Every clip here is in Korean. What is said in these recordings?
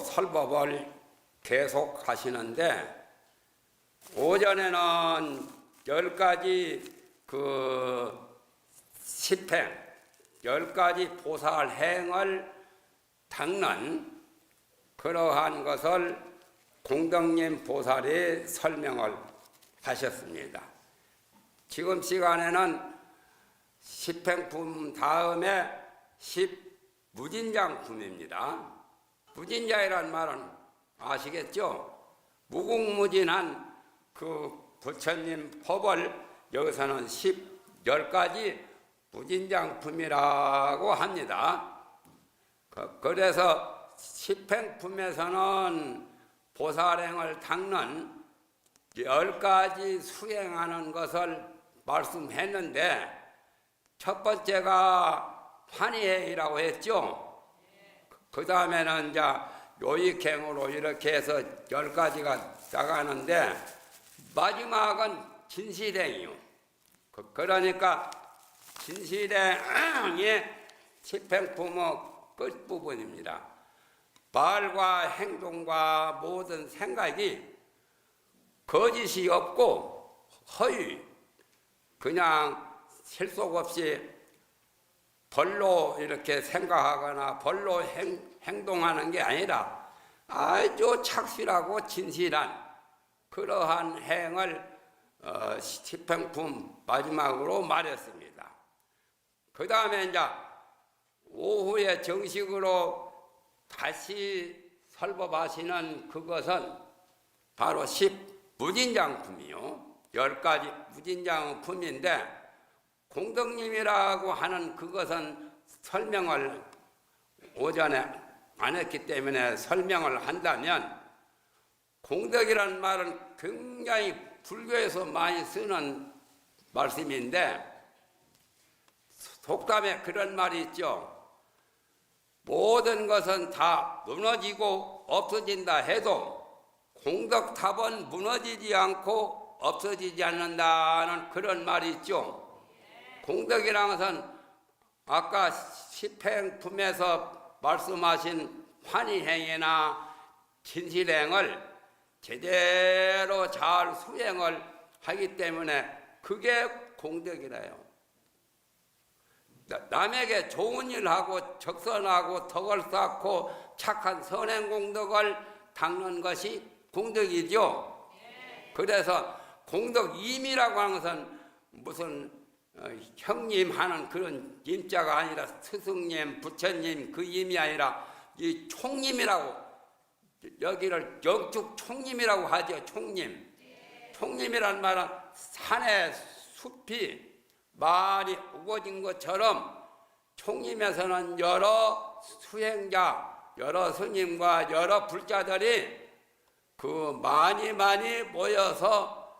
설법을 계속 하시는데, 오전에는 10가지 십행, 10가지 보살 행을 닦는 그러한 것을 공덕님 보살이 설명을 하셨습니다. 지금 시간에는 십행품 다음에 십무진장품입니다. 무진자이란 말은 아시겠죠? 무궁무진한 그 부처님 법을 여기서는 10가지 무진장품이라고 합니다. 그래서 십행품에서는 보살행을 닦는 10가지 수행하는 것을 말씀했는데, 첫 번째가 환희행이라고 했죠. 그 다음에는 이제 요익행으로 이렇게 해서 10가지가 나가는데, 마지막은 진실행이요. 그러니까 진실행이 십행품의 끝부분입니다. 말과 행동과 모든 생각이 거짓이 없고 허위, 그냥 실속 없이 벌로 이렇게 생각하거나 벌로 행동하는 게 아니라 아주 착실하고 진실한 그러한 행을 십행품 마지막으로 말했습니다. 그 다음에 이제 오후에 정식으로 다시 설법하시는 그것은 바로 십무진장품이요. 10가지 무진장품인데, 공덕님이라고 하는 그것은 설명을 오전에 안 했기 때문에 설명을 한다면, 공덕이라는 말은 굉장히 불교에서 많이 쓰는 말씀인데, 속담에 그런 말이 있죠. 모든 것은 다 무너지고 없어진다 해도 공덕탑은 무너지지 않고 없어지지 않는다는 그런 말이 있죠. 공덕이라는 것은 아까 십행품에서 말씀하신 환희행이나 진실행을 제대로 잘 수행을 하기 때문에 그게 공덕이래요. 남에게 좋은 일하고 적선하고 덕을 쌓고 착한 선행공덕을 닦는 것이 공덕이죠. 그래서 공덕임이라고 하는 것은 무슨 형님 하는 그런 임자가 아니라 스승님, 부처님 그 임이 아니라 이 총님이라고, 여기를 영축 총님이라고 하죠. 총님. 총님이란 말은 산의 숲이 많이 우거진 것처럼 총림에서는 여러 수행자, 여러 스님과 여러 불자들이 그 많이 모여서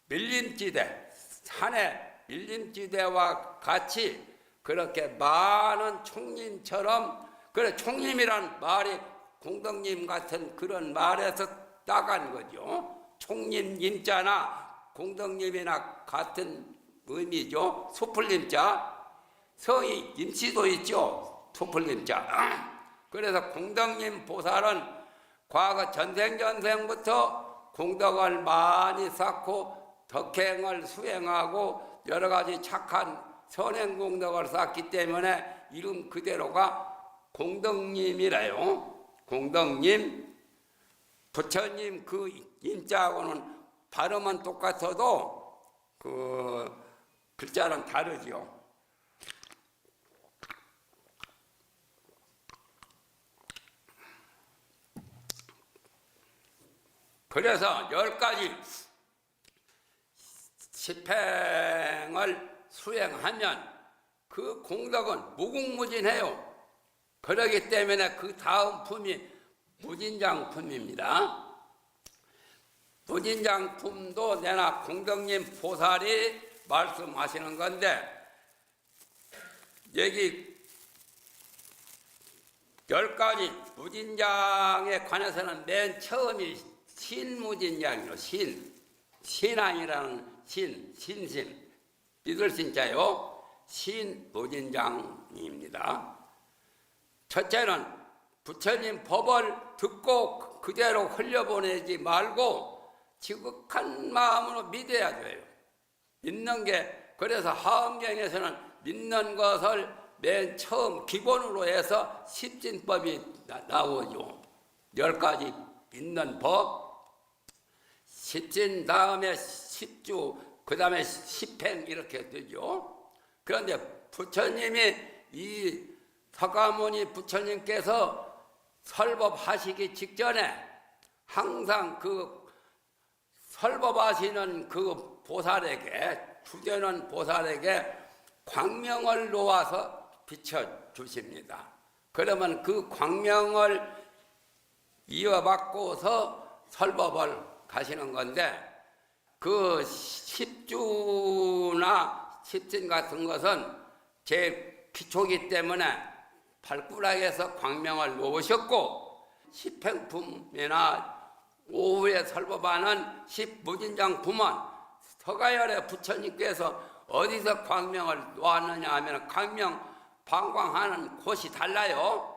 밀림지대, 산의 밀림지대와 같이 그렇게 많은 총림처럼, 그래 총림이란 말이 공덕님 같은 그런 말에서 따간 거죠. 총림 임자나 공덕님이나 같은 의미죠. 소풀림자, 성이 임시도 있죠. 소풀림자. 그래서 공덕님 보살은 과거 전생부터 공덕을 많이 쌓고 덕행을 수행하고 여러 가지 착한 선행 공덕을 쌓기 때문에 이름 그대로가 공덕님이래요. 공덕님, 부처님 그 임자하고는 발음은 똑같아도 그 글자는 다르죠. 그래서 10가지 십행을 수행하면 그 공덕은 무궁무진해요. 그러기 때문에 그 다음 품이 무진장품입니다. 무진장품도 내나 공덕님 보살이 말씀하시는 건데, 여기 10가지 무진장에 관해서는 맨 처음이 신무진장이요. 신앙이라는 신심, 믿을 신자요. 신무진장입니다. 첫째는 부처님 법을 듣고 그대로 흘려보내지 말고 지극한 마음으로 믿어야 돼요. 믿는 게, 그래서 하엄경에서는 믿는 것을 맨 처음 기본으로 해서 십진법이 나오죠. 10가지 믿는 법, 십진 다음에 십주, 그 다음에 십행 이렇게 되죠. 그런데 부처님이 이 서가모니 부처님께서 설법하시기 직전에 항상 그 설법하시는 그 보살에게, 주되는 보살에게 광명을 놓아서 비춰주십니다. 그러면 그 광명을 이어받고서 설법을 가시는 건데, 그 십주나 십진 같은 것은 제일 기초기 때문에 발구락에서 광명을 놓으셨고, 십행품이나 오후에 설법하는 십무진장품은 서가열의 부처님께서 어디서 광명을 놓았느냐 하면 광명 방광하는 곳이 달라요.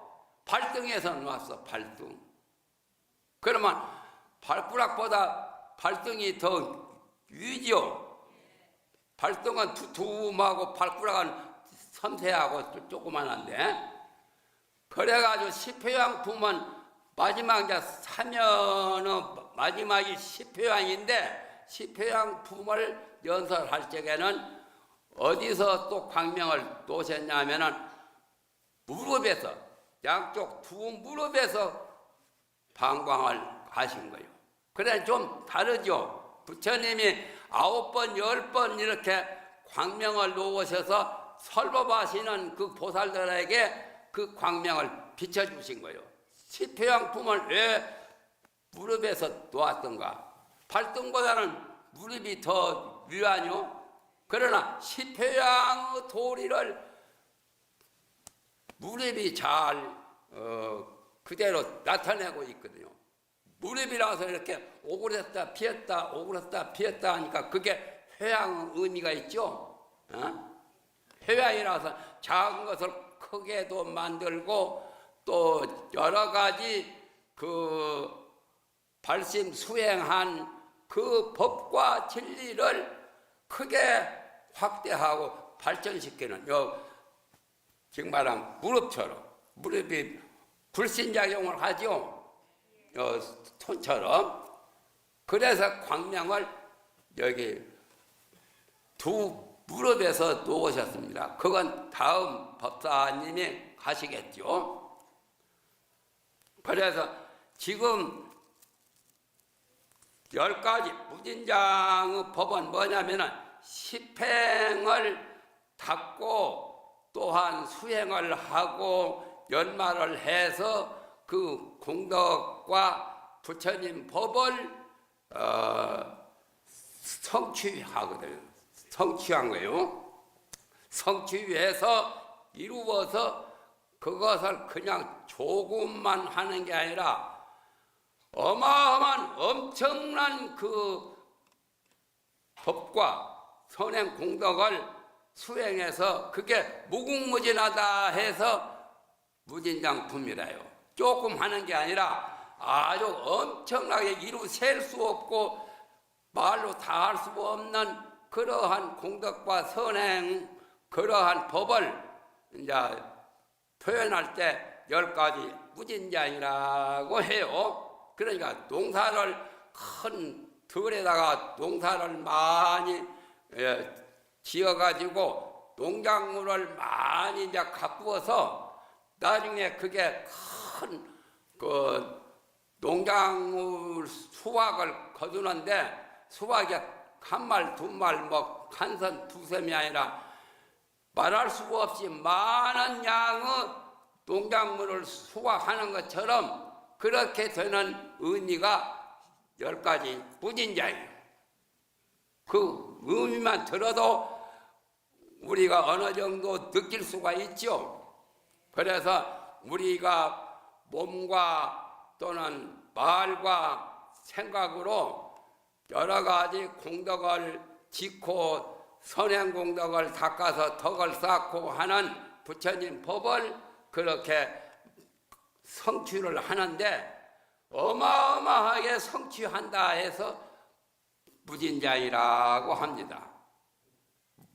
발등에서 놓았어. 발등. 그러면 발구락보다 발등이 더 위죠. 발등은 두툼하고 발구락은 섬세하고 조그만한데, 그래가지고 십회양품은 마지막 이제 사면은 마지막이 십회양인데, 십회양품을 연설할 적에는 어디서 또 광명을 놓으셨냐면은 무릎에서, 양쪽 두 무릎에서 방광을 하신 거예요. 그래 좀 다르죠. 부처님이 9번, 10번 이렇게 광명을 놓으셔서 설법하시는 그 보살들에게 그 광명을 비춰주신 거예요. 십회양품을 왜 무릎에서 놓았던가? 발등보다는 무릎이 더 위하뇨. 그러나 십회양의 도리를 무릎이 잘 그대로 나타내고 있거든요. 무릎이라서 이렇게 오그렸다 피었다 오그렸다 피었다 하니까 그게 회양의 의미가 있죠. 회양이라서 작은 것을 크게도 만들고 또 여러 가지 그 발심 수행한 그 법과 진리를 크게 확대하고 발전시키는, 지금 말한 무릎처럼, 무릎이 불신작용을 하죠. 손처럼. 그래서 광명을 여기 두 무릎에서 놓으셨습니다. 그건 다음 법사님이 하시겠죠. 그래서 지금 10가지 무진장의 법은 뭐냐면은 십행을 닦고 또한 수행을 하고 연말을 해서 그 공덕과 부처님 법을 성취하거든요. 성취한 거예요. 성취해서 이루어서 그것을 그냥 조금만 하는 게 아니라 어마어마한 엄청난 그 법과 선행 공덕을 수행해서 그게 무궁무진하다 해서 무진장품이라요. 조금 하는 게 아니라 아주 엄청나게 이루 셀 수 없고 말로 다 할 수 없는 그러한 공덕과 선행, 그러한 법을 이제 표현할 때 10가지 무진장이라고 해요. 그러니까 농사를 큰 들에다가 농사를 많이 지어가지고 농작물을 많이 이제 가꾸어서 나중에 그게 큰 그 농작물 수확을 거두는데 수확이 한 말, 두 말, 뭐 한선 두섬이 아니라 말할 수가 없이 많은 양의 농작물을 수확하는 것처럼 그렇게 되는 의미가 10가지 무진장이에요. 그 의미만 들어도 우리가 어느 정도 느낄 수가 있죠. 그래서 우리가 몸과 또는 말과 생각으로 여러 가지 공덕을 짓고 선행 공덕을 닦아서 덕을 쌓고 하는 부처님 법을 그렇게 성취를 하는데 어마어마하게 성취한다 해서 무진장이라고 합니다.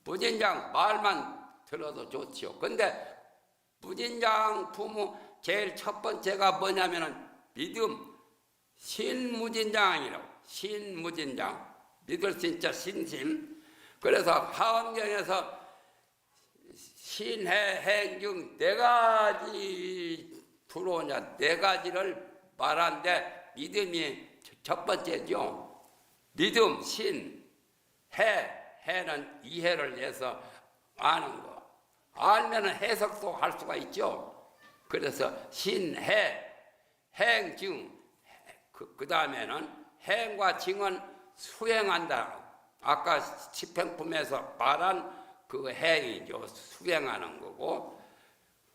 무진장 말만 들어도 좋지요. 근데 무진장 부모 제일 첫 번째가 뭐냐면은 믿음, 신무진장이라고. 신무진장, 믿을 진짜 신심. 그래서 하엄경에서 신해행중 네 가지 들어오냐, 네 가지를 말하는데 믿음이 첫 번째죠. 믿음, 신, 해는 이해를 해서 아는 거. 알면 해석도 할 수가 있죠. 그래서 신해, 행증, 그 다음에는 행과 증은 수행한다. 아까 시평품에서 말한 그 행이죠. 수행하는 거고.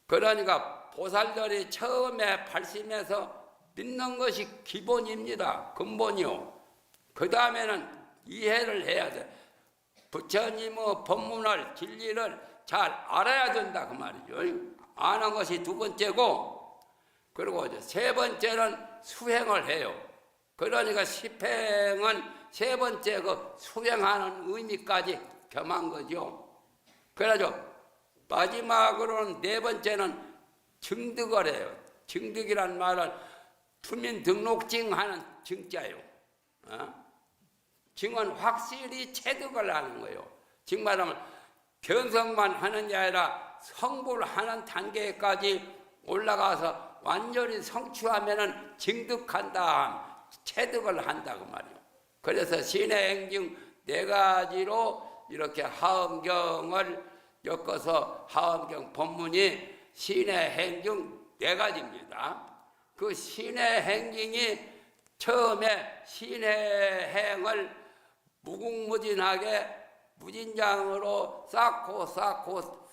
그러니까 보살들이 처음에 발심해서 믿는 것이 기본입니다. 근본이요. 그 다음에는 이해를 해야 돼. 부처님의 법문을, 진리를 잘 알아야 된다 그 말이죠. 아는 것이 두 번째고, 그리고 이제 세 번째는 수행을 해요. 그러니까 십행은 세 번째 그 수행하는 의미까지 겸한 거죠. 그래서 마지막으로는 네 번째는 증득을 해요. 증득이란 말은 주민등록증하는 증자요. 증은 확실히 체득을 하는 거예요. 즉 말하면 변성만 하는 게 아니라 성불 하는 단계까지 올라가서 완전히 성취하면은 증득한다, 체득을 한다 그 말이에요. 그래서 신의 행증 네 가지로 이렇게 하엄경을 엮어서 하엄경 법문이 신의 행증 네 가지입니다. 그 신의 행증이 처음에 신의 행을 무궁무진하게 무진장으로 쌓고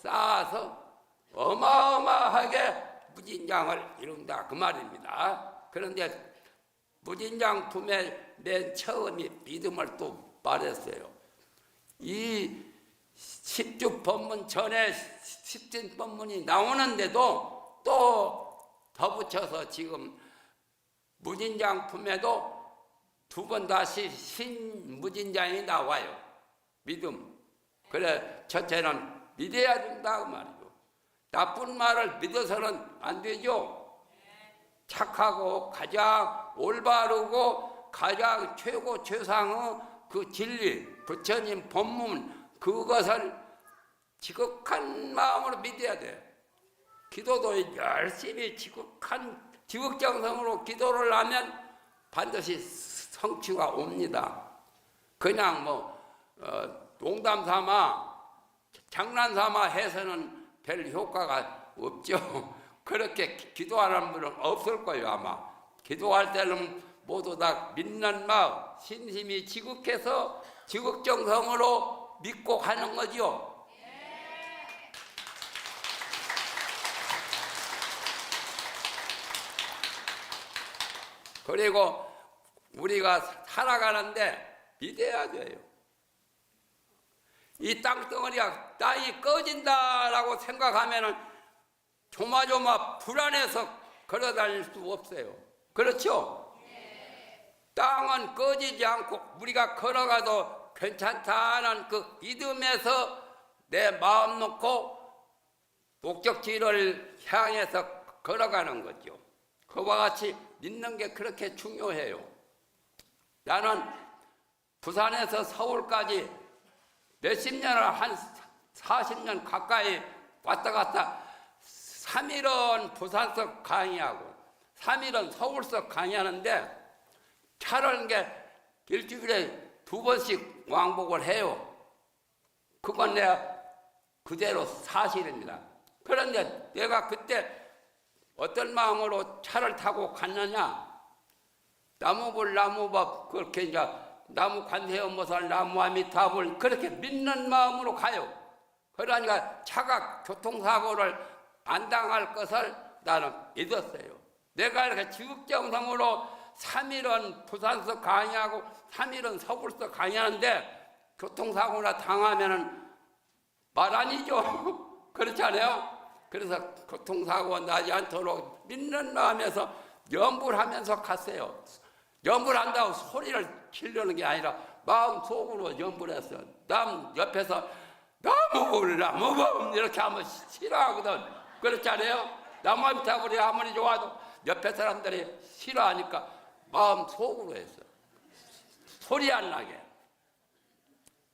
쌓아서 어마어마하게 무진장을 이룬다 그 말입니다. 그런데 무진장품의 맨 처음이 믿음을 또 말했어요. 이 십주 법문 전에 십진 법문이 나오는데도 또 덧붙여서 지금 무진장품에도 두 번 다시 신무진장이 나와요. 믿음. 그래 첫째는 믿어야 된다 그 말이죠. 나쁜 말을 믿어서는 안 되죠. 착하고 가장 올바르고 가장 최고 최상의 그 진리, 부처님 법문, 그것을 지극한 마음으로 믿어야 돼. 기도도 열심히 지극정성으로 기도를 하면 반드시 성취가 옵니다. 그냥 농담 삼아, 장난 삼아 해서는 별 효과가 없죠. 그렇게 기도하는 분은 없을 거예요, 아마. 기도할 때는 모두 다 믿는 마음, 신심이 지극해서 지극정성으로 믿고 하는 거죠. 그리고 우리가 살아가는데 믿어야 돼요. 이 땅덩어리가 땅이 꺼진다라고 생각하면은 조마조마 불안해서 걸어다닐 수 없어요. 그렇죠? 땅은 꺼지지 않고 우리가 걸어가도 괜찮다는 그 믿음에서 내 마음 놓고 목적지를 향해서 걸어가는 거죠. 그와 같이 믿는 게 그렇게 중요해요. 나는 부산에서 서울까지 몇십 년을 한 40년 가까이 왔다 갔다 3일은 부산서 강의하고 3일은 서울서 강의하는데 차를 게 일주일에 2번씩 왕복을 해요. 그건 내가 그대로 사실입니다. 그런데 내가 그때 어떤 마음으로 차를 타고 갔느냐? 나무불 나무법 그렇게 이제 나무 관세음보살 나무 아미타불 그렇게 믿는 마음으로 가요. 그러니까 차가 교통사고를 안 당할 것을 나는 믿었어요. 내가 이렇게 지극정성으로 3일은 부산서 강의하고 3일은 서울서 강의하는데 교통사고나 당하면은 말 아니죠. 그렇지 않아요? 그래서 교통사고 나지 않도록 믿는 마음에서 염불 하면서 갔어요. 염불 한다고 소리를 지르는 게 아니라 마음속으로 염불했어요. 남 옆에서 나무 이렇게 하면 싫어하거든. 그렇지 않아요? 나무 밑에 우리 아무리 좋아도 옆에 사람들이 싫어하니까 마음속으로 했어요. 소리 안 나게.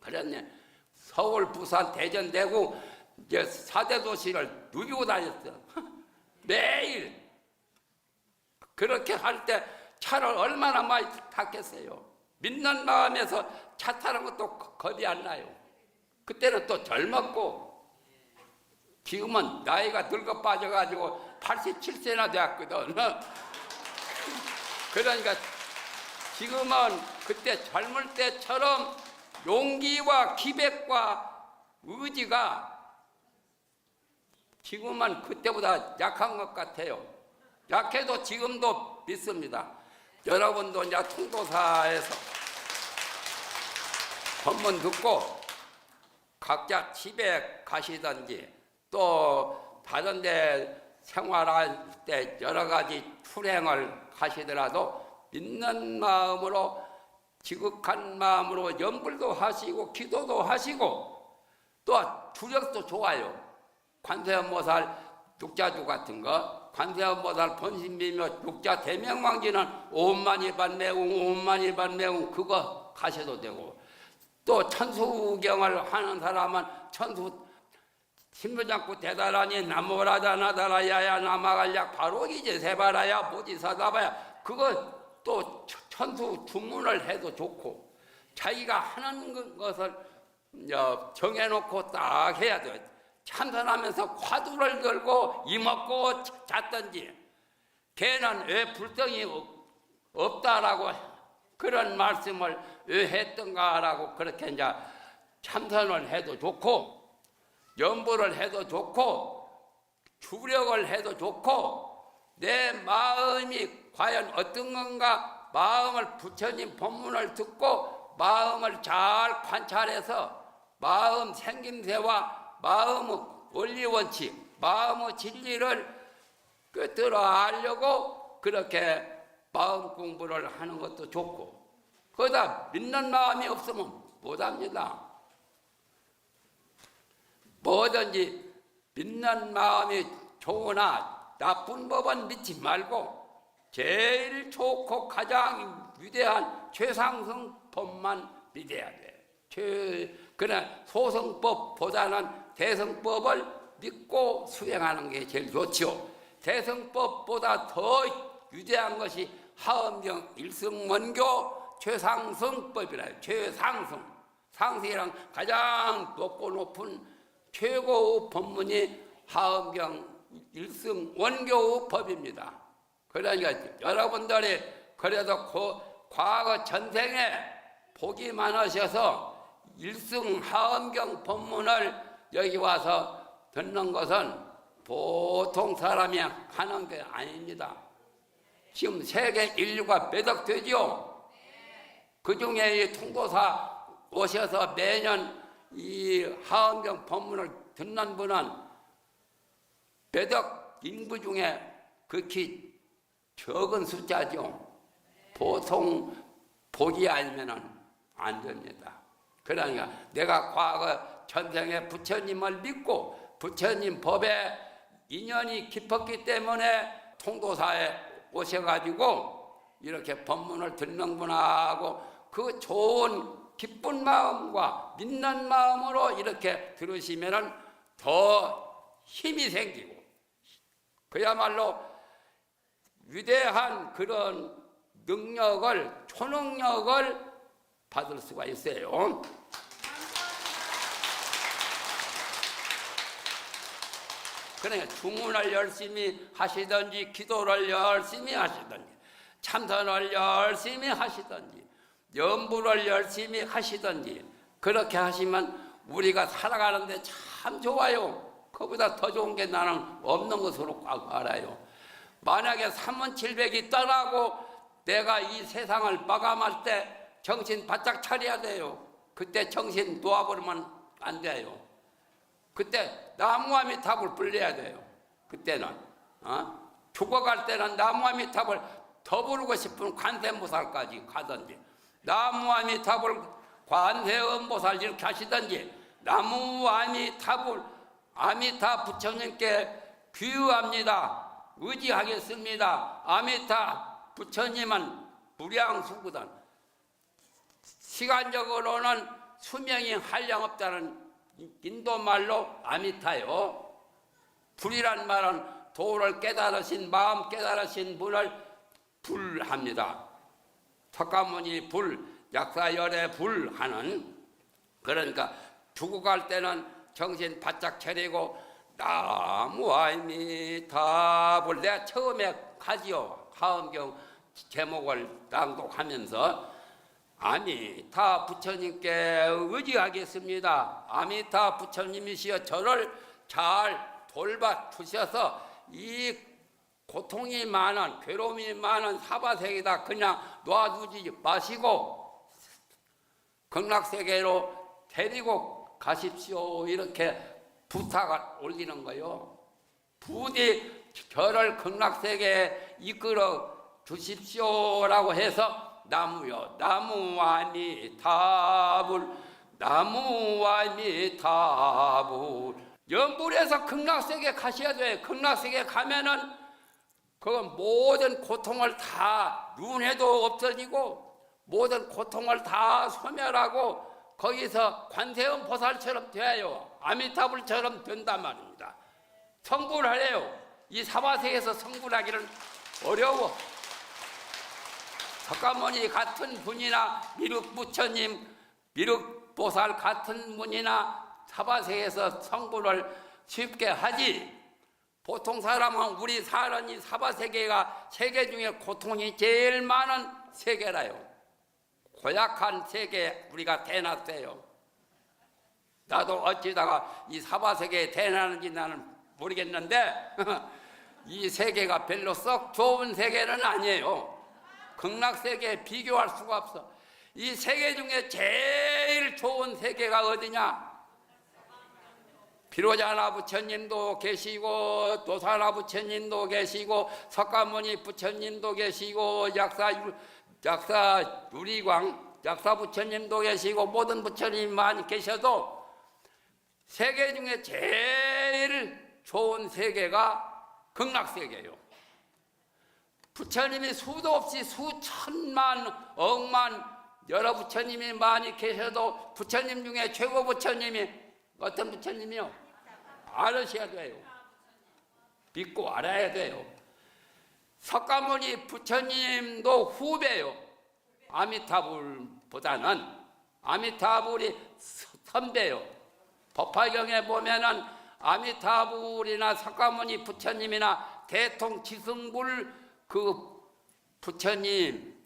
그랬네. 서울, 부산, 대전, 대구 이제 4대 도시를 누비고 다녔어요. 매일. 그렇게 할 때 차를 얼마나 많이 탔겠어요. 믿는 마음에서 차 타는 것도 겁이 안 나요. 그때는 또 젊었고, 지금은 나이가 늙어 빠져가지고 87세나 되었거든. 그러니까 지금은 그때 젊을 때처럼 용기와 기백과 의지가 지금은 그때보다 약한 것 같아요. 약해도 지금도 믿습니다. 여러분도 이제 통도사에서 법문 듣고 각자 집에 가시든지 또 다른 데 생활할 때 여러 가지 출행을 하시더라도 믿는 마음으로 지극한 마음으로 염불도 하시고 기도도 하시고 또 주력도 좋아요. 관세음보살 육자주 같은 거, 관세음보살 본신비며 육자 대명왕지는 오만일반매웅 그거 가셔도 되고, 또 천수경을 하는 사람은 천수 신부장구 대다라니 나무라다 나다라야야 나마갈약 바로 이제 세바라야 모지사다바야 그거 또 천수 주문을 해도 좋고, 자기가 하는 것을 정해놓고 딱 해야 돼요. 참선하면서 화두를 들고 이먹고 잤든지, 걔는 왜 불성이 없다라고 그런 말씀을 왜 했던가라고 그렇게 이제 참선을 해도 좋고, 염불을 해도 좋고, 주력을 해도 좋고, 내 마음이 과연 어떤 건가 마음을 부처님 법문을 듣고 마음을 잘 관찰해서 마음 생김새와 마음의 원리 원칙, 마음의 진리를 꿰뚫어 알려고 그렇게 마음 공부를 하는 것도 좋고, 거기다 믿는 마음이 없으면 못합니다. 뭐든지 믿는 마음이 좋으나 나쁜 법은 믿지 말고 제일 좋고 가장 위대한 최상승 법만 믿어야 돼. 그러나 소승법보다는 대승법을 믿고 수행하는 게 제일 좋지요. 대승법보다 더 위대한 것이 하엄경 일승원교 최상승법이라요. 최상승. 상승이랑 가장 높은 최고의 법문이 하엄경 일승원교의 법입니다. 그러니까 여러분들이 그래도 과거 전생에 복이 많으셔서 일승 하엄경 법문을 여기 와서 듣는 것은 보통 사람이 하는 게 아닙니다. 지금 세계 인류가 몇 억 되지요? 그 중에 이 통도사 오셔서 매년 이 하엄경 법문을 듣는 분은 몇 억 인구 중에 극히 적은 숫자죠. 보통 복이 아니면 안 됩니다. 그러니까 내가 과거 전생에 부처님을 믿고 부처님 법에 인연이 깊었기 때문에 통도사에 오셔가지고 이렇게 법문을 듣는구나 하고 그 좋은 기쁜 마음과 믿는 마음으로 이렇게 들으시면 더 힘이 생기고 그야말로 위대한 그런 능력을, 초능력을 받을 수가 있어요. 그러니까 주문을 열심히 하시든지 기도를 열심히 하시든지 참선을 열심히 하시든지 염불을 열심히 하시든지 그렇게 하시면 우리가 살아가는데 참 좋아요. 그보다 더 좋은 게 나는 없는 것으로 꽉 알아요. 만약에 3700이 떠나고 내가 이 세상을 마감할 때 정신 바짝 차려야 돼요. 그때 정신 놓아버리면 안 돼요. 그때 나무아미탑을 불려야 돼요. 그때는 죽어갈 때는 나무아미탑을 더 부르고 싶은 관세음보살까지 가든지, 나무아미탑을 관세음보살 이렇게 하시든지, 나무아미탑을 아미타 부처님께 귀의합니다, 의지하겠습니다. 아미타 부처님은 무량수거든. 시간적으로는 수명이 한량없다는 인도말로 아미타요. 불이란 말은 도를 깨달으신, 마음 깨달으신 분을 불합니다. 석가모니 불, 약사열의 불하는, 그러니까 죽어갈 때는 정신 바짝 차리고 나무아미타불, 내가 처음에 하지요. 화엄경 제목을 낭독하면서 아미타 부처님께 의지하겠습니다. 아미타 부처님이시여 저를 잘 돌봐 주셔서 이 고통이 많은, 괴로움이 많은 사바세계다 그냥 놔두지 마시고 극락세계로 데리고 가십시오. 이렇게 부탁을 올리는 거요. 부디 저를 극락세계에 이끌어 주십시오라고 해서 나무요, 나무아미타불, 나무아미타불. 연불에서 극락세계 가셔야 돼. 극락세계 가면은 그건 모든 고통을 다, 눈에도 없어지고 모든 고통을 다 소멸하고 거기서 관세음 보살처럼 돼요. 아미타불처럼 된단 말입니다. 성불하래요. 이 사바세에서 성불하기는 어려워. 석가모니 같은 분이나 미륵부처님, 미륵보살 같은 분이나 사바세에서 성불을 쉽게 하지. 보통 사람은 우리 사는 이 사바세계가 세계 중에 고통이 제일 많은 세계라요. 고약한 세계에 우리가 태어났어요. 나도 어찌다가 이 사바세계에 태어나는지 나는 모르겠는데 이 세계가 별로 썩 좋은 세계는 아니에요. 극락세계에 비교할 수가 없어. 이 세계 중에 제일 좋은 세계가 어디냐? 비로자나 부처님도 계시고 도사나 부처님도 계시고 석가모니 부처님도 계시고 약사 유리광 약사 부처님도 계시고 모든 부처님 많이 계셔도 세계 중에 제일 좋은 세계가 극락세계예요. 부처님이 수도 없이 수천만 억만 여러 부처님이 많이 계셔도 부처님 중에 최고 부처님이 어떤 부처님이요? 알으셔야 돼요. 믿고 알아야 돼요. 석가모니 부처님도 후배요. 아미타불보다는 아미타불이 선배요. 법화경에 보면은 아미타불이나 석가모니 부처님이나 대통지승불 그 부처님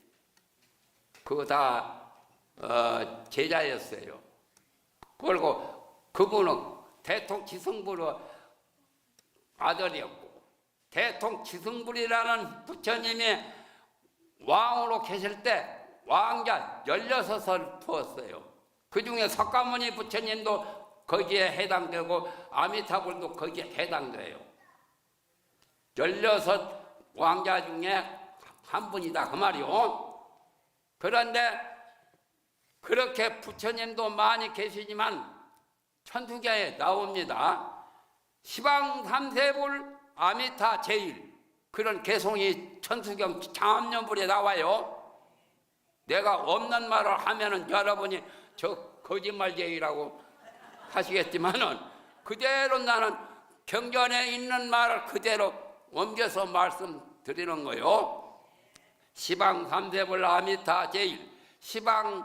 그거 다 제자였어요. 그리고 그분은 대통지승불의 아들이었고, 대통지승불이라는 부처님이 왕으로 계실 때 왕자 16을 두었어요. 그 중에 석가모니 부처님도 거기에 해당되고 아미타불도 거기에 해당돼요. 16 왕자 중에 한 분이다 그 말이요. 그런데 그렇게 부처님도 많이 계시지만 천수경에 나옵니다. 시방삼세불 아미타 제일, 그런 개송이 천수경 장암연불에 나와요. 내가 없는 말을 하면은 여러분이 저 거짓말쟁이라고 하시겠지만은 그대로 나는 경전에 있는 말을 그대로 옮겨서 말씀드리는 거요. 시방 삼세불 아미타 제일. 시방은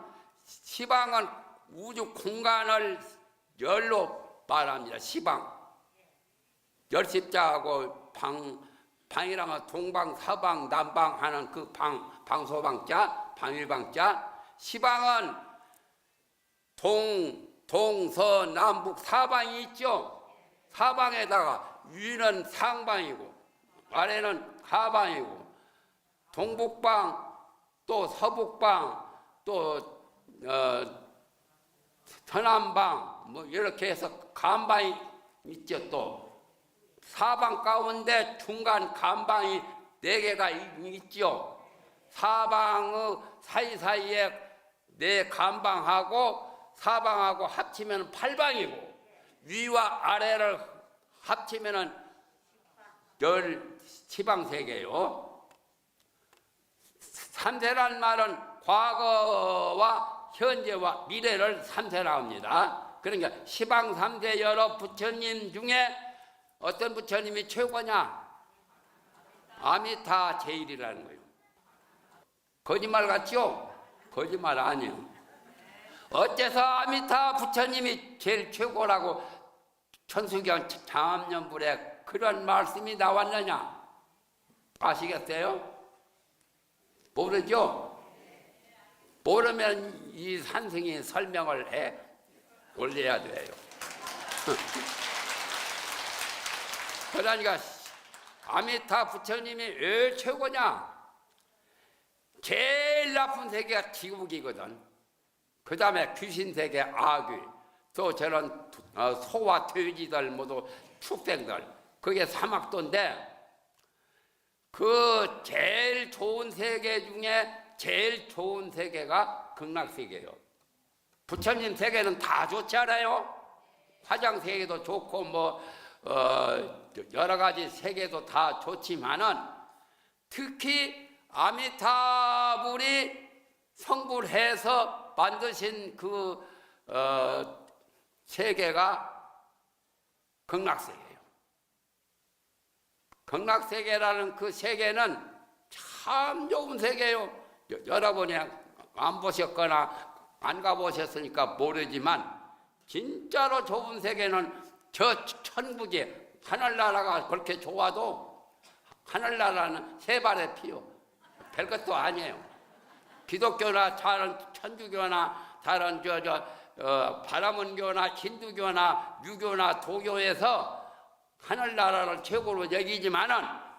우주 공간을 열로 말합니다. 시방. 열십자하고 방이랑은 동방, 서방, 남방 하는 그 방소방자, 방일방자. 시방은 동서남북 사방이 있죠. 사방에다가 위는 상방이고 아래는 하방이고, 동북방 또 서북방 또 서남방 뭐 이렇게 해서 간방이 있죠. 또 사방 가운데 중간 간방이 4개가 있죠. 사방의 사이사이에 4 간방하고 사방하고 합치면 8방이고 위와 아래를 합치면 10지방 3개요. 3세란 말은 과거와 현재와 미래를 3세라 합니다. 그러니까 시방 3세 여러 부처님 중에 어떤 부처님이 최고냐? 아미타 제일이라는 거예요. 거짓말 같죠? 거짓말 아니에요. 어째서 아미타 부처님이 제일 최고라고 천수경 장암연불에 그런 말씀이 나왔느냐? 아시겠어요? 모르죠? 모르면 이 산승이 설명을 해 올려야 돼요. 그러니까 아미타 부처님이 왜 최고냐? 제일 나쁜 세계가 지옥이거든. 그 다음에 귀신 세계 아귀, 또 저런 소와 돼지들 모두 축생들, 그게 사막도인데 그 제일 좋은 세계 중에 제일 좋은 세계가 극락세계예요. 부처님 세계는 다 좋지 않아요? 화장 세계도 좋고 여러 가지 세계도 다 좋지만은 특히 아미타불이 성불해서 만드신 그 세계가 극락세계예요. 극락세계라는 그 세계는 참 좋은 세계예요. 여러분이 안 보셨거나 안 가보셨으니까 모르지만 진짜로 좋은 세계는 저 천국이 하늘나라가 그렇게 좋아도 하늘나라는 세 발의 피요. 별것도 아니에요. 기독교나 다른 천주교나 다른 바라문교나 힌두교나 유교나 도교에서 하늘나라를 최고로 여기지만은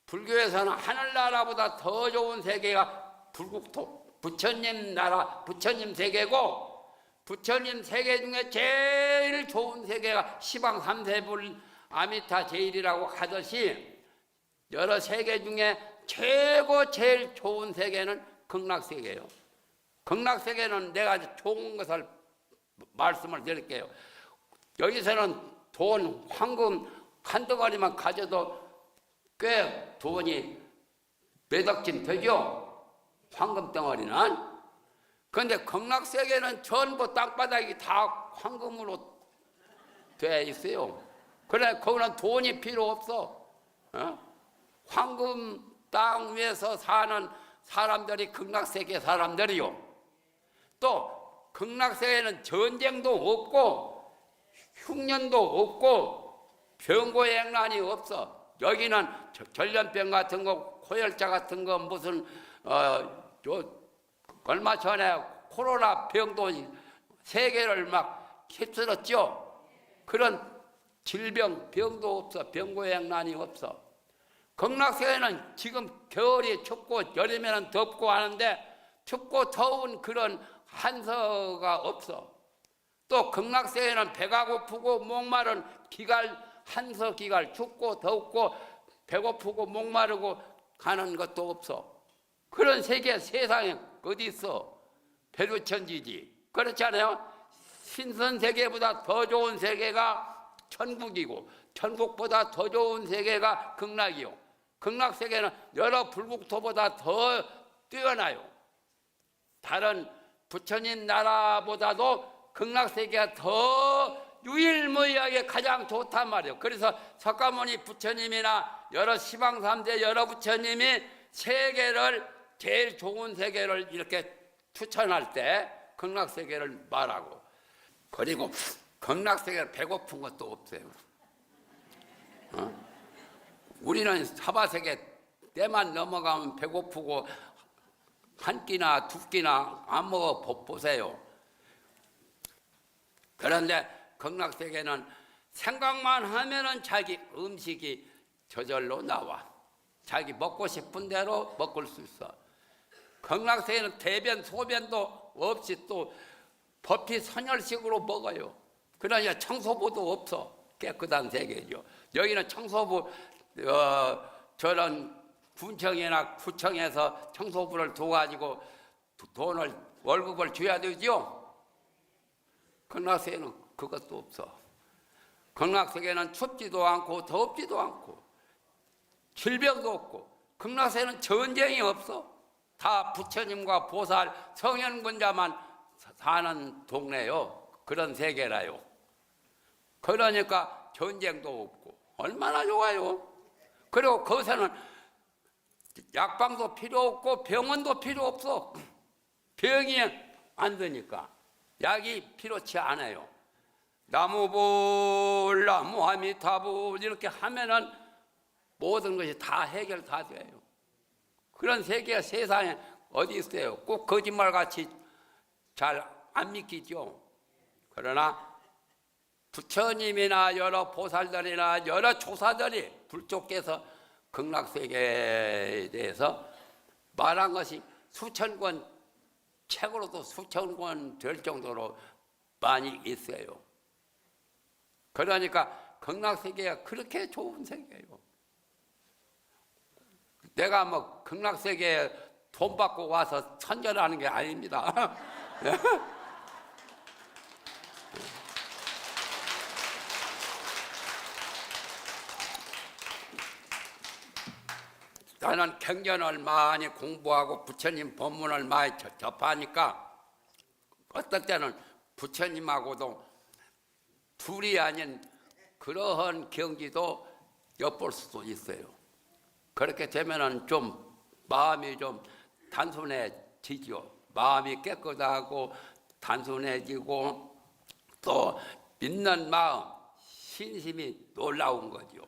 불교에서는 하늘나라보다 더 좋은 세계가 불국토 부처님 나라 부처님 세계고 부처님 세계 중에 제일 좋은 세계가 시방 3세불 아미타 제일이라고 하듯이 여러 세계 중에 최고 제일 좋은 세계는 극락세계예요. 극락세계는 내가 좋은 것을 말씀을 드릴게요. 여기서는 돈, 황금 한두 가지만 가져도 꽤 돈이 몇 억쯤 되죠? 황금 덩어리는. 그런데 극락세계는 전부 땅바닥이 다 황금으로 돼 있어요. 그래, 거기는 돈이 필요 없어. 황금 땅 위에서 사는 사람들이 극락세계 사람들이요. 또 극락세계는 전쟁도 없고 흉년도 없고 병고행란이 없어. 여기는 전염병 같은 거, 고열자 같은 거 무슨 얼마 전에 코로나 병도 세계를 막 휩쓸었죠. 그런 질병, 병도 없어. 병고행란이 없어. 극락세계는 지금 겨울이 춥고 여름에는 덥고 하는데 춥고 더운 그런 한서가 없어. 또 극락세계는 배가 고프고 목마른 기갈, 한서 기갈, 춥고 덥고 배고프고 목마르고 가는 것도 없어. 그런 세계 세상에 어디 있어? 배루천지지. 그렇지 않아요? 신선세계보다 더 좋은 세계가 천국이고 천국보다 더 좋은 세계가 극락이요. 극락세계는 여러 불국토보다 더 뛰어나요. 다른 부처님 나라보다도 극락세계가 더 유일무이하게 가장 좋단 말이에요. 그래서 석가모니 부처님이나 여러 시방삼대 여러 부처님이 세계를 제일 좋은 세계를 이렇게 추천할 때 극락세계를 말하고, 그리고 극락세계를 배고픈 것도 없어요. 우리는 사바세계 때만 넘어가면 배고프고 한 끼나 두 끼나 안 먹어 보세요. 그런데 극락세계는 생각만 하면은 자기 음식이 저절로 나와. 자기 먹고 싶은 대로 먹을 수 있어. 극락세계는 대변 소변도 없이 또 법피 선열식으로 먹어요. 그러니까 청소부도 없어. 깨끗한 세계죠. 여기는 청소부 저런 군청이나 구청에서 청소부를 둬가지고 돈을 월급을 줘야 되죠. 극락세계는 그것도 없어. 극락세계는 춥지도 않고 덥지도 않고 질병도 없고 극락세계는 전쟁이 없어. 다 부처님과 보살 성현군자만 사는 동네요. 그런 세계라요. 그러니까 전쟁도 없고 얼마나 좋아요. 그리고 거기서는 약방도 필요 없고 병원도 필요 없어. 병이 안 드니까 약이 필요치 않아요. 나무불 나무아미타불 이렇게 하면은 모든 것이 다 해결 다 돼요. 그런 세계가 세상에 어디 있어요. 꼭 거짓말같이 잘 안 믿기죠. 그러나 부처님이나 여러 보살들이나 여러 조사들이 불조께서 극락세계에 대해서 말한 것이 수천 권, 책으로도 수천 권 될 정도로 많이 있어요. 그러니까 극락세계가 그렇게 좋은 세계예요. 내가 뭐 극락세계에 돈 받고 와서 선전하는 게 아닙니다. 나는 경전을 많이 공부하고 부처님 법문을 많이 접하니까 어떨 때는 부처님하고도 둘이 아닌 그러한 경지도 엿볼 수도 있어요. 그렇게 되면은 좀 마음이 좀 단순해지죠. 마음이 깨끗하고 단순해지고 또 믿는 마음, 신심이 놀라운 거죠.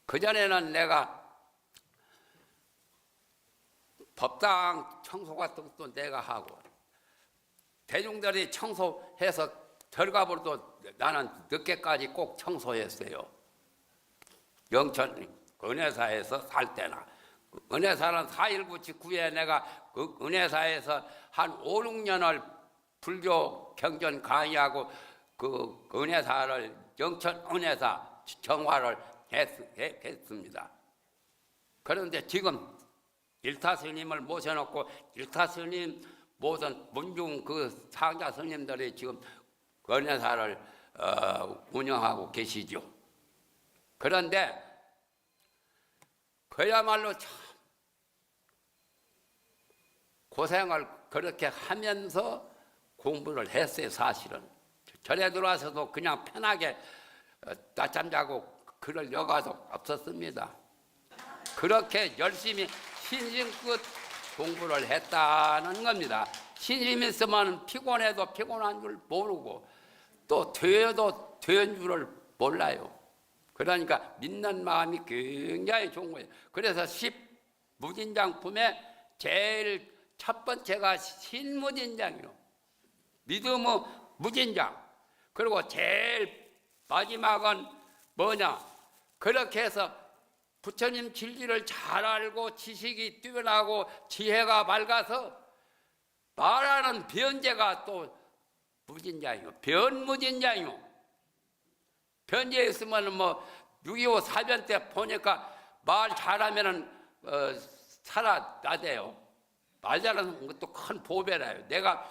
그전에는 내가 법당 청소 같은 것도 내가 하고 대중들이 청소해서 결과물도 나는 늦게까지 꼭 청소했어요. 영천 은혜사에서 살 때나 은혜사는 4.19 직후에 내가 그 은혜사에서 한 5, 6년을 불교 경전 강의하고 그 은혜사를 영천 은혜사 정화를 했습니다. 그런데 지금 일타 스님을 모셔놓고 일타 스님 모든 문중 그 상자 스님들이 지금 은혜사를 운영하고 계시죠. 그런데 그야말로 참 고생을 그렇게 하면서 공부를 했어요. 사실은 절에 들어와서도 그냥 편하게 낮잠 자고 그럴 여가도 없었습니다. 그렇게 열심히 신심껏 공부를 했다는 겁니다. 신심 있으면 피곤해도 피곤한 줄 모르고 또 되어도 되는 줄을 몰라요. 그러니까 믿는 마음이 굉장히 좋은 거예요. 그래서 10무진장품에 제일 첫 번째가 신무진장이요. 믿음의 무진장. 그리고 제일 마지막은 뭐냐? 그렇게 해서 부처님 진리를 잘 알고 지식이 뛰어나고 지혜가 밝아서 말하는 변제가 또 무진장이요. 변무진장이요. 변제에 있으면 뭐 6.25 사변 때 보니까 말 잘하면은 살아나대요. 말 잘하는 것도 큰 보배라요. 내가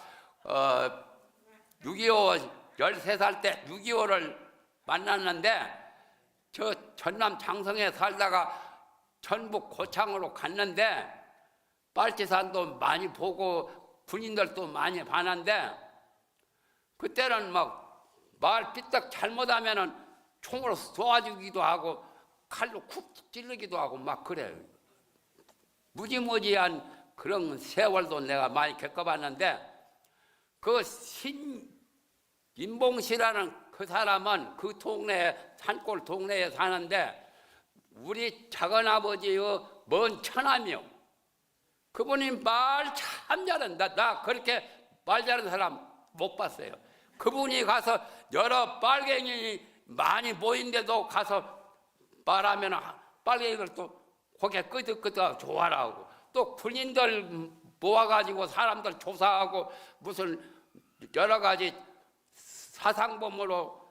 6.25 13살 때 6.25를 만났는데 저 전남 장성에 살다가 전북 고창으로 갔는데 빨치산도 많이 보고 군인들도 많이 봤는데 그때는 막 말 삐딱 잘못하면은 총으로 쏘아 주기도 하고 칼로 쿡 찌르기도 하고 막 그래요. 무지무지한 그런 세월도 내가 많이 겪어봤는데 그 신인봉씨라는 그 사람은 그 동네에 산골 동네에 사는데 우리 작은아버지의 먼 처남이요. 그분이 말 참 잘한다. 나 그렇게 말 잘하는 사람 못 봤어요. 그분이 가서 여러 빨갱이 많이 모인데도 가서 말하면 빨갱이들도 고개 끄덕끄덕 좋아라고 또 군인들 모아가지고 사람들 조사하고 무슨 여러 가지 사상범으로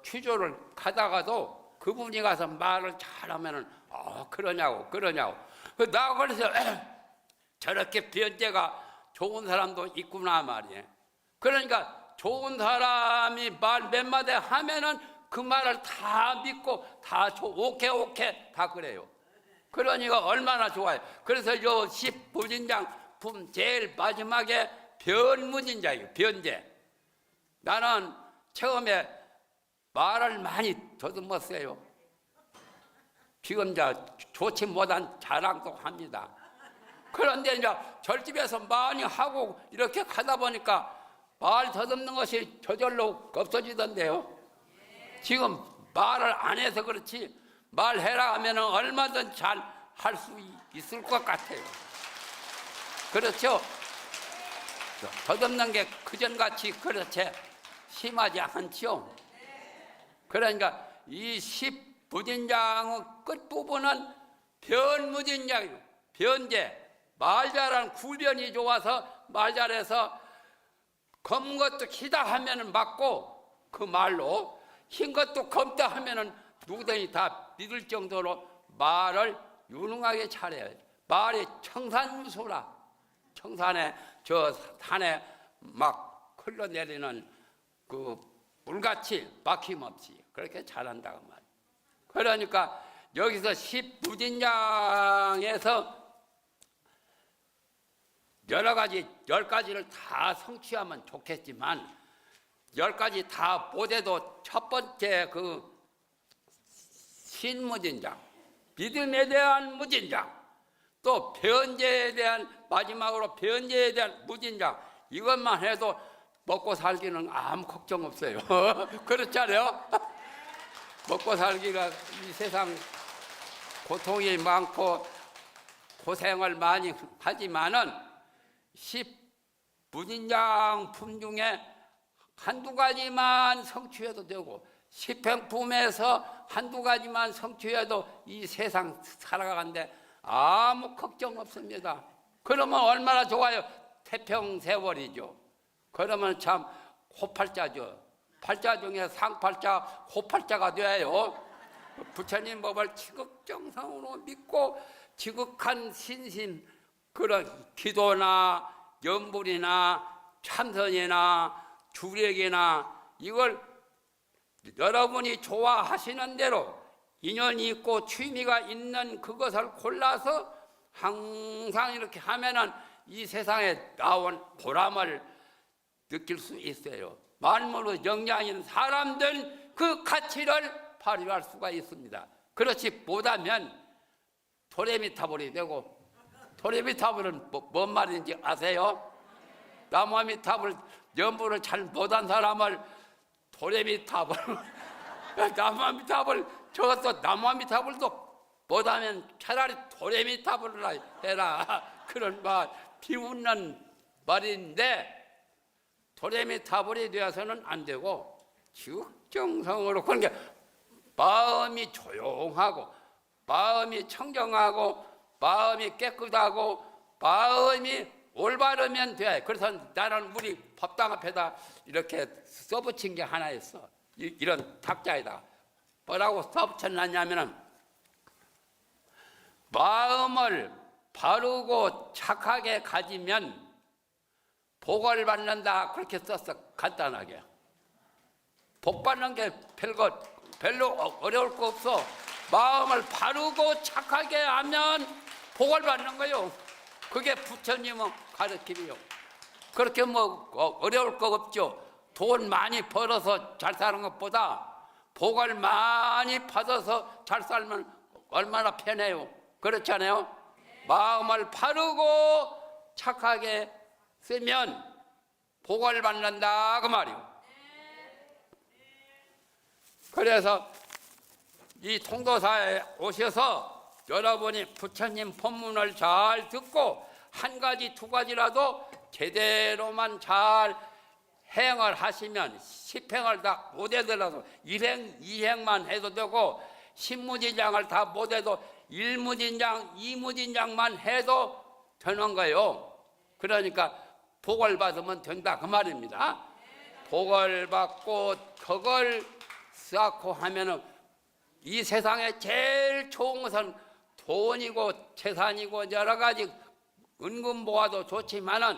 취조를 가다가도 그분이 가서 말을 잘하면은 그러냐고. 나 그래서 저렇게 변제가 좋은 사람도 있구나 말이에요. 그러니까 좋은 사람이 말 몇 마디 하면은 그 말을 다 믿고 다 오케이 다 그래요. 그러니까 얼마나 좋아요. 그래서 요 십부진장 제일 마지막에 변무진장이에요. 변제. 나는 처음에 말을 많이 더듬었어요. 지금 좋지 못한 자랑도 합니다. 그런데 이제 절집에서 많이 하고 이렇게 가다 보니까 말 더듬는 것이 저절로 없어지던데요. 지금 말을 안 해서 그렇지 말해라 하면 얼마든 잘 할 수 있을 것 같아요. 그렇죠? 더듬는 게 그전같이 그렇지 심하지 않죠. 그러니까 이 십부진장의 끝부분은 변무진장이에요. 변제. 말 잘하는 구변이 좋아서 말 잘해서 검은 것도 희다 하면은 맞고 그 말로 흰 것도 검다 하면은 누구든지 다 믿을 정도로 말을 유능하게 잘해요. 말이 청산유소라. 청산에 저 산에 막 흘러내리는 그 물같이 막힘없이 그렇게 잘한다고 말이에요. 그러니까 여기서 십부진장에서 여러 가지 10가지를 다 성취하면 좋겠지만 10가지 다 못해도 첫 번째 그 신무진장, 믿음에 대한 무진장, 또 변제에 대한 마지막으로 변제에 대한 무진장, 이것만 해도 먹고 살기는 아무 걱정 없어요. 그렇잖아요. 먹고 살기가 이 세상 고통이 많고 고생을 많이 하지만은 십부진장품 중에 한두 가지만 성취해도 되고 십행품에서 한두 가지만 성취해도 이 세상 살아가는데 아무 걱정 없습니다. 그러면 얼마나 좋아요. 태평세월이죠. 그러면 참 호팔자죠. 팔자 중에 상팔자, 호팔자가 돼요. 부처님 법을 지극정성으로 믿고 지극한 신심, 그런 기도나 염불이나 참선이나 주력이나 이걸 여러분이 좋아하시는 대로 인연이 있고 취미가 있는 그것을 골라서 항상 이렇게 하면은 이 세상에 나온 보람을 느낄 수 있어요. 만물의 영향이 있는 사람들 그 가치를 발휘할 수가 있습니다. 그렇지 못하면 도레미타불이 되고, 도레미타불은 뭔 말인지 아세요? 나무아미타불 연부를 잘 못한 사람을 도레미타불 나무아미타불 저것도 나무아미타불도 못하면 차라리 도레미타불을 해라 그런 말 비웃는 말인데, 도레미타불이 되어서는 안 되고 지극정성으로, 그러니까 마음이 조용하고 마음이 청정하고 마음이 깨끗하고 마음이 올바르면 돼. 그래서 나는 우리 법당 앞에다 이렇게 써붙인 게 하나 있어. 이런 탁자에다 뭐라고 써붙였냐면은 마음을 바르고 착하게 가지면 복을 받는다, 그렇게 썼어. 간단하게. 복 받는 게 별로 어려울 거 없어. 마음을 바르고 착하게 하면 복을 받는 거요. 그게 부처님의 가르침이요. 그렇게 뭐 어려울 거 없죠. 돈 많이 벌어서 잘 사는 것보다 복을 많이 받아서 잘 살면 얼마나 편해요. 그렇잖아요. 마음을 바르고 착하게 쓰면 복을 받는다 그 말이요. 그래서 이 통도사에 오셔서 여러분이 부처님 법문을 잘 듣고 한 가지 두 가지라도 제대로만 잘 행을 하시면, 10행을 다 못하더라도 1행, 2행만 해도 되고, 십무진장을 다 못해도 1무진장, 2무진장만 해도 되는 거예요. 그러니까 복을 받으면 된다 그 말입니다. 복을 받고 그걸 쌓고 하면은 이 세상에 제일 좋은 것은 돈이고 재산이고 여러 가지 은근 모아도 좋지만은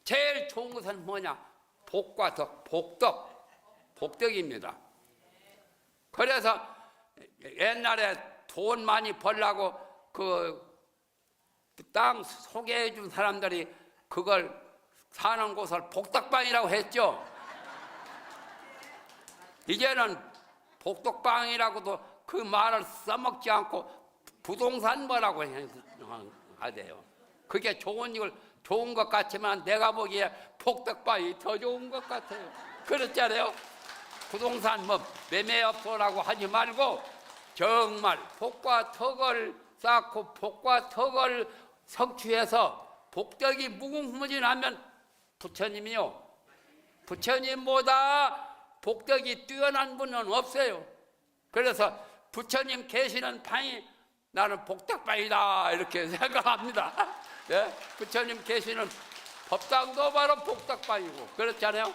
제일 좋은 것은 뭐냐? 복과 덕, 복덕입니다. 그래서 옛날에 돈 많이 벌라고 그 땅 소개해 준 사람들이 그걸 사는 곳을 복덕방이라고 했죠. 이제는 복덕방이라고도 그 말을 써먹지 않고 부동산 뭐라고 하대요. 그게 좋은 것 같지만 내가 보기에 복덕방이 더 좋은 것 같아요. 그렇잖아요. 부동산 뭐 매매업소라고 하지 말고 정말 복과 덕을 쌓고 복과 덕을 성취해서 복덕이 무궁무진하면 부처님이요. 부처님보다 복덕이 뛰어난 분은 없어요. 그래서 부처님 계시는 방이 나는 복덕방이다 이렇게 생각합니다. 네? 부처님 계시는 법당도 바로 복덕방이고 그렇잖아요.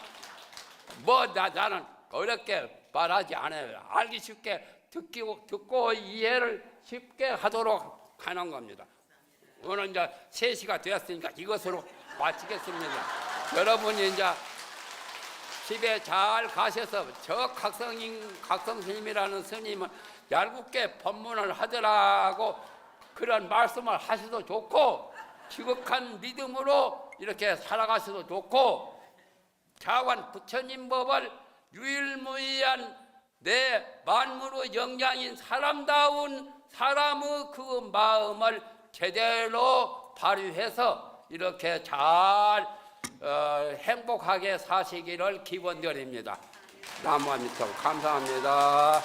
나는 어렵게 말하지 않아요. 알기 쉽게 듣고 이해를 쉽게 하도록 하는 겁니다. 오늘 이제 3시가 되었으니까 이것으로 마치겠습니다. 여러분이 이제 집에 잘 가셔서 저 각성스님이라는 스님은 얄궂게 법문을 하더라고 그런 말씀을 하셔도 좋고 지극한 믿음으로 이렇게 살아가셔도 좋고 자관 부처님 법을 유일무이한 내 만물의 영장인 사람다운 사람의 그 마음을 제대로 발휘해서 이렇게 잘 행복하게 사시기를 기원드립니다. 나무아미타불 감사합니다.